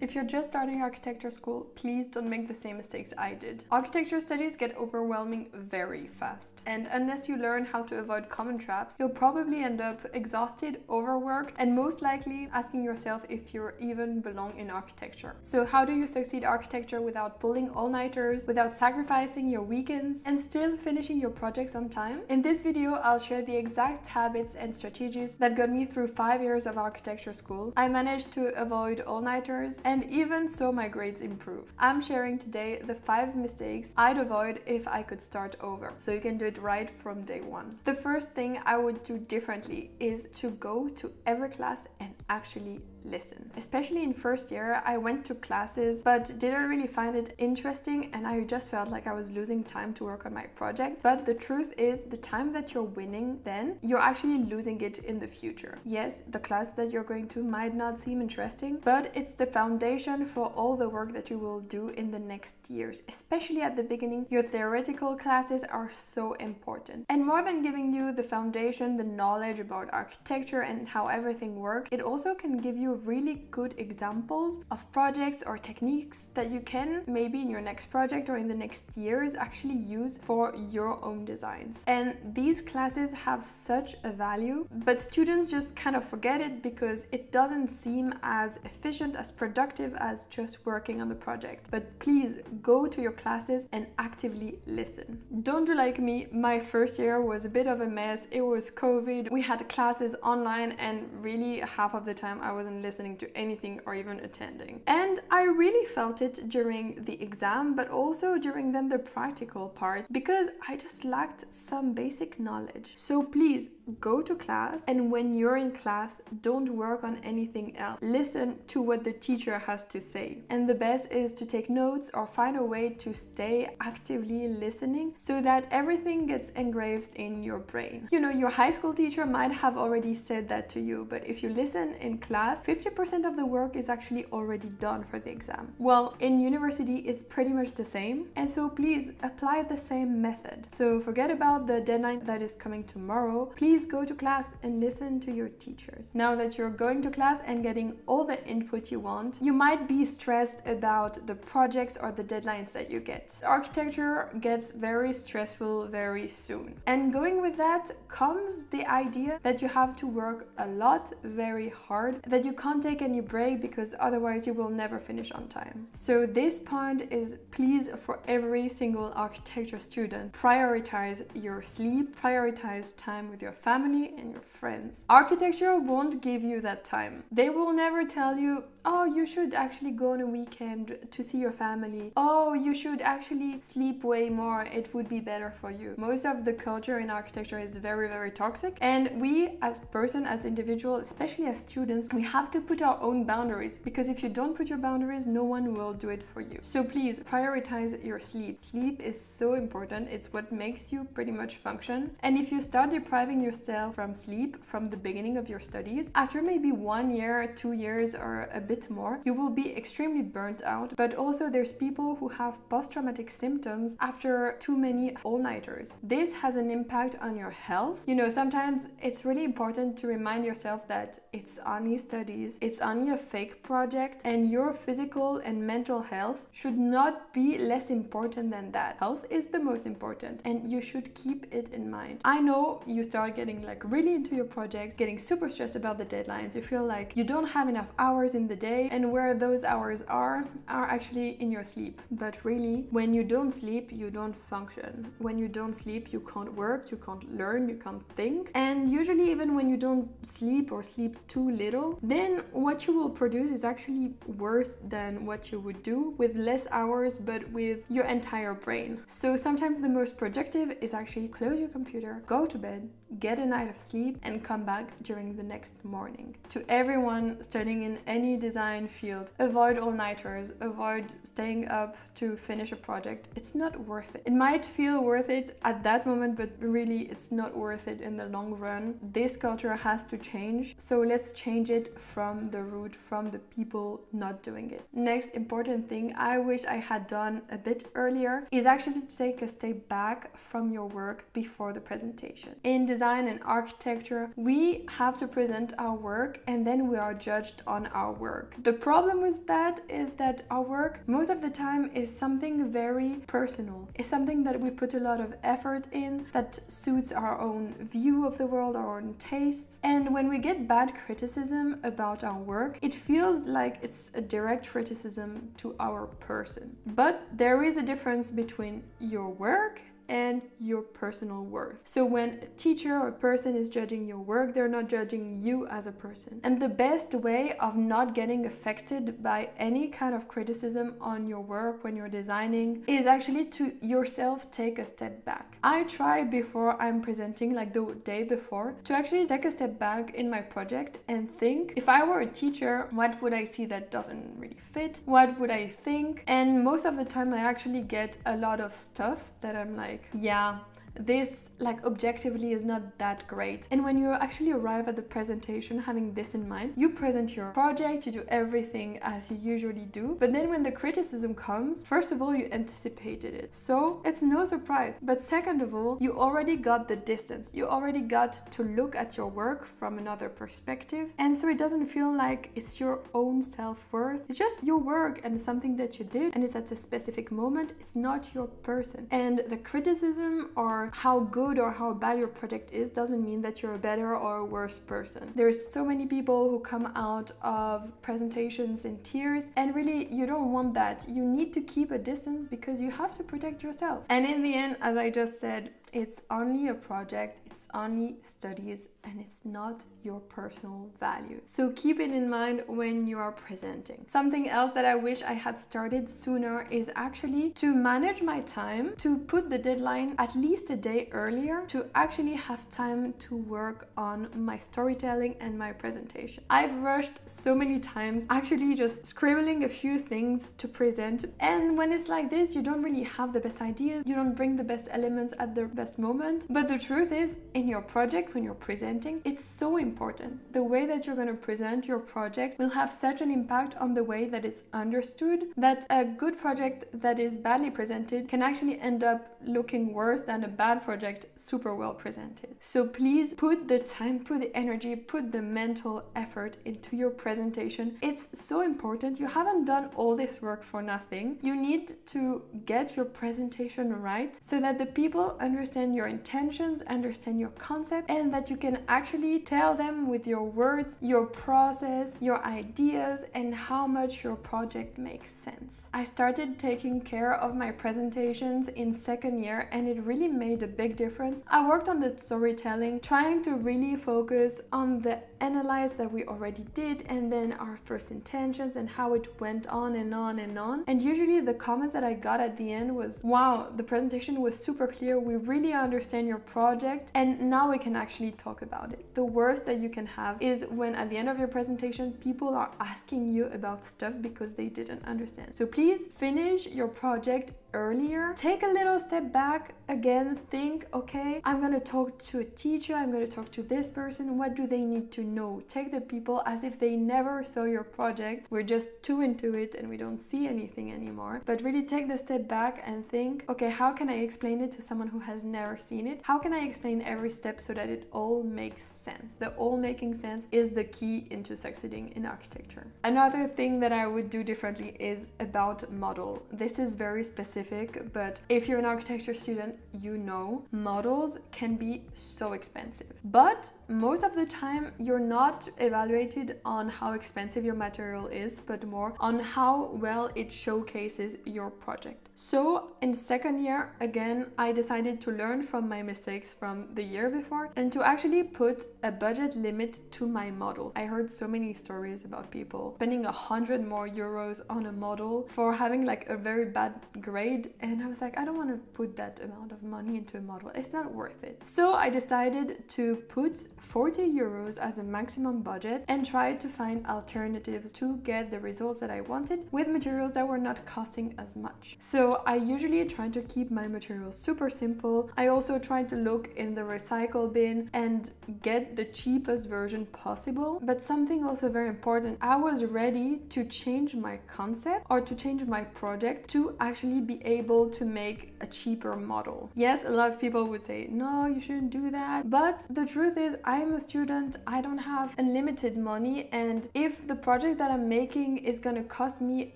If you're just starting architecture school, please don't make the same mistakes I did. Architecture studies get overwhelming very fast, and unless you learn how to avoid common traps, you'll probably end up exhausted, overworked, and most likely asking yourself if you even belong in architecture. So how do you succeed architecture without pulling all-nighters, without sacrificing your weekends, and still finishing your projects on time? In this video, I'll share the exact habits and strategies that got me through 5 years of architecture school. I managed to avoid all-nighters, and even so my grades improved. I'm sharing today the 5 mistakes I'd avoid if I could start over, so you can do it right from day one. The first thing I would do differently is to go to every class and actually listen. Especially in first year, I went to classes but didn't really find it interesting, and I just felt like I was losing time to work on my project. But the truth is, the time that you're winning then, you're actually losing it in the future. Yes, the class that you're going to might not seem interesting, but it's the foundation for all the work that you will do in the next years. Especially at the beginning, your theoretical classes are so important. And more than giving you the foundation, the knowledge about architecture and how everything works, it also can give you really good examples of projects or techniques that you can maybe in your next project or in the next years actually use for your own designs. And these classes have such a value, but students just kind of forget it because it doesn't seem as efficient, as productive as just working on the project. But please go to your classes and actively listen. Don't do like me. My first year was a bit of a mess. It was COVID. We had classes online, and really half of the time I wasn't listening to anything or even attending. And I really felt it during the exam, but also during then the practical part, because I just lacked some basic knowledge. So please go to class, and when you're in class, don't work on anything else. Listen to what the teacher has to say. And the best is to take notes or find a way to stay actively listening so that everything gets engraved in your brain. You know, your high school teacher might have already said that to you, but if you listen in class, 50% of the work is actually already done for the exam. Well, in university, it's pretty much the same. And so please apply the same method. So forget about the deadline that is coming tomorrow. Please go to class and listen to your teachers. Now that you're going to class and getting all the input you want, you might be stressed about the projects or the deadlines that you get. Architecture gets very stressful very soon. And going with that comes the idea that you have to work a lot, very hard, that you can't take any break because otherwise you will never finish on time. So this point is, please, for every single architecture student, prioritize your sleep, prioritize time with your family and your friends. Architecture won't give you that time. They will never tell you, oh, you should actually go on a weekend to see your family. Oh, you should actually sleep way more. It would be better for you. Most of the culture in architecture is very, very toxic. And we as person, as individuals, especially as students, we have to put our own boundaries, because if you don't put your boundaries, no one will do it for you. So please prioritize your sleep. Sleep is so important. It's what makes you pretty much function. And if you start depriving yourself from sleep from the beginning of your studies, after maybe 1 year, 2 years, or a bit more, you will be extremely burnt out. But also there's people who have post-traumatic symptoms after too many all-nighters. This has an impact on your health. You know, sometimes it's really important to remind yourself that it's only studies, it's only a fake project, and your physical and mental health should not be less important than that. Health is the most important, and you should keep it in mind. I know you start getting like really into your projects, getting super stressed about the deadlines. You feel like you don't have enough hours in the day, and where those hours are actually in your sleep. But really, when you don't sleep, you don't function. When you don't sleep, you can't work, you can't learn, you can't think. And usually, even when you don't sleep or sleep too little, then what you will produce is actually worse than what you would do with less hours, but with your entire brain. So sometimes the most productive is actually close your computer, go to bed, get a night of sleep, and come back during the next morning. To everyone studying in any design field, avoid all-nighters, avoid staying up to finish a project. It's not worth it. It might feel worth it at that moment, but really it's not worth it in the long run. This culture has to change, so let's change it from the root, from the people not doing it. Next important thing I wish I had done a bit earlier is actually to take a step back from your work before the presentation. In design design and architecture, we have to present our work and then we are judged on our work. The problem with that is that our work most of the time is something very personal. It's something that we put a lot of effort in, that suits our own view of the world, our own tastes. And when we get bad criticism about our work, it feels like it's a direct criticism to our person. But there is a difference between your work and your personal worth. So when a teacher or a person is judging your work, they're not judging you as a person. And the best way of not getting affected by any kind of criticism on your work when you're designing is actually to yourself take a step back. I try before I'm presenting, like the day before, to actually take a step back in my project and think, if I were a teacher, what would I see that doesn't really fit? What would I think? And most of the time I actually get a lot of stuff that I'm like, yeah, this like objectively is not that great. And when you actually arrive at the presentation having this in mind, you present your project, you do everything as you usually do, but then when the criticism comes, first of all, you anticipated it, so it's no surprise. But second of all, you already got the distance, you already got to look at your work from another perspective, and so it doesn't feel like it's your own self-worth, it's just your work and something that you did, and it's at a specific moment. It's not your person. And the criticism or how good or how bad your project is doesn't mean that you're a better or a worse person. There's so many people who come out of presentations in tears, and really you don't want that. You need to keep a distance because you have to protect yourself. And in the end, as I just said, it's only a project, it's only studies, and it's not your personal value. So keep it in mind when you are presenting. Something else that I wish I had started sooner is actually to manage my time, to put the deadline at least a day earlier, to actually have time to work on my storytelling and my presentation. I've rushed so many times, actually just scribbling a few things to present, and when it's like this, you don't really have the best ideas, you don't bring the best elements at the best moment. But the truth is, in your project, when you're presenting, it's so important. The way that you're going to present your project will have such an impact on the way that it's understood, that a good project that is badly presented can actually end up looking worse than a bad project super well presented. So please put the time, put the energy, put the mental effort into your presentation. It's so important. You haven't done all this work for nothing. You need to get your presentation right so that the people understand your intentions, understand your concept, and that you can actually tell them with your words, your process, your ideas, and how much your project makes sense. I started taking care of my presentations in second year, and it really made a big difference. I worked on the storytelling, trying to really focus on the analyze that we already did, and then our first intentions and how it went on and on and on. And usually the comments that I got at the end was, wow, the presentation was super clear, we really understand your project, and now we can actually talk about it. The worst that you can have is when at the end of your presentation people are asking you about stuff because they didn't understand. So please finish your project earlier. Take a little step back, again, think, okay, I'm gonna talk to a teacher, I'm gonna talk to this person, what do they need to know? Take the people as if they never saw your project. We're just too into it and we don't see anything anymore. But really take the step back and think, okay, how can I explain it to someone who has never seen it? How can I explain every step so that it all makes sense? The all making sense is the key into succeeding in architecture. Another thing that I would do differently is about model. This is very specific, but if you're an architecture student, you know models can be so expensive. But most of the time you're not evaluated on how expensive your material is, but more on how well it showcases your project. So in second year, again, I decided to learn from my mistakes from the year before and to actually put a budget limit to my models. I heard so many stories about people spending 100 more euros on a model for having like a very bad grade, and I was like, I don't want to put that amount of money into a model, it's not worth it. So I decided to put 40 euros as a a maximum budget and tried to find alternatives to get the results that I wanted with materials that were not costing as much. So I usually try to keep my materials super simple. I also try to look in the recycle bin and get the cheapest version possible. But something also very important, I was ready to change my concept or to change my project to actually be able to make a cheaper model. Yes, a lot of people would say, no, you shouldn't do that. But the truth is, I'm a student, I don't have unlimited money, and if the project that I'm making is gonna cost me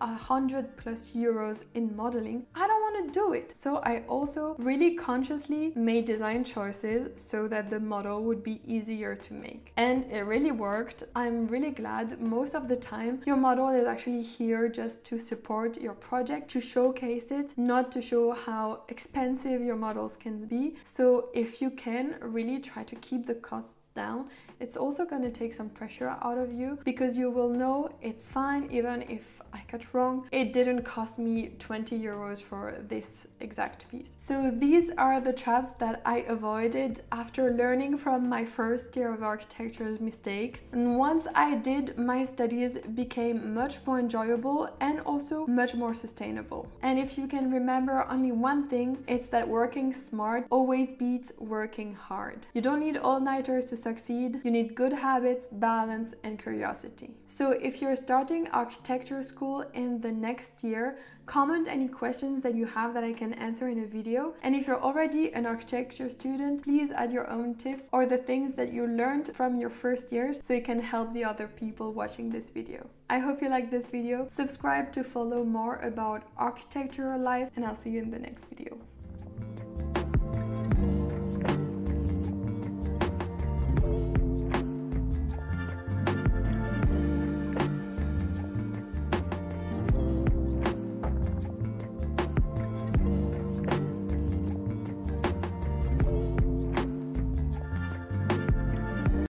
100+ euros in modeling, I don't want to do it. So I also really consciously made design choices so that the model would be easier to make. And it really worked. I'm really glad. Most of the time, your model is actually here just to support your project, to showcase it, not to show how expensive your models can be. So if you can really try to keep the costs down, it's also going to take some pressure out of you, because you will know it's fine even if I got wrong. It didn't cost me 20 euros for this exact piece. So these are the traps that I avoided after learning from my first year of architecture's mistakes. And once I did, my studies became much more enjoyable and also much more sustainable. And if you can remember only one thing, it's that working smart always beats working hard. You don't need all-nighters to succeed. You need good habits, balance, and curiosity. So if you're starting architecture school in the next year, comment any questions that you have that I can answer in a video. And if you're already an architecture student, please add your own tips or the things that you learned from your first years so you can help the other people watching this video. I hope you liked this video. Subscribe to follow more about architectural life, and I'll see you in the next video.